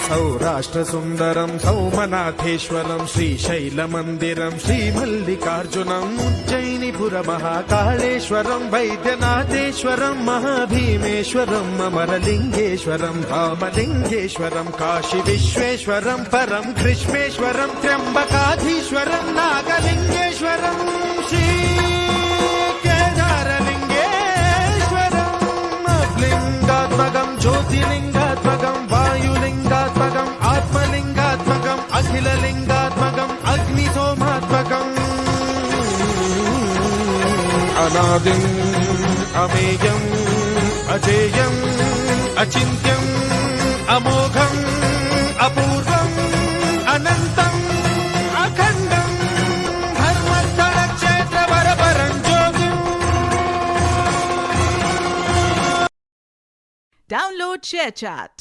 सौराष्ट्रसुन्दरं सौमनाथेश्वरं श्रीशैलमन्दिरं श्रीमल्लिकार्जुनं उज्जयिनीपुरमहाकाळेश्वरं वैद्यनाथेश्वरं महाभीमेश्वरम् अमरलिङ्गेश्वरं धामलिङ्गेश्वरं काशीविश्वेश्वरं परं कृष्णेश्वरं त्र्यम्बकाधीश्वरं नागलिङ्गेश्वरं श्रीकेदारलिङ्गेश्वरम् लिङ्गात्मकं ज्योतिलिङ्गात्मकं वायुलिङ्गात्मकम् आत्मलिङ्गात्मकम् अखिललिङ्गात्मकम् अग्निसोमात्मकम् अनादिम् अमेयम् अजेयम् अचिन्त्यम् अमोघम् अपूर्वम् अनन्तम् अखण्डम् धर्मस्थलक्षेत्रवरपरं ज्योतिम्. Download ShareChat.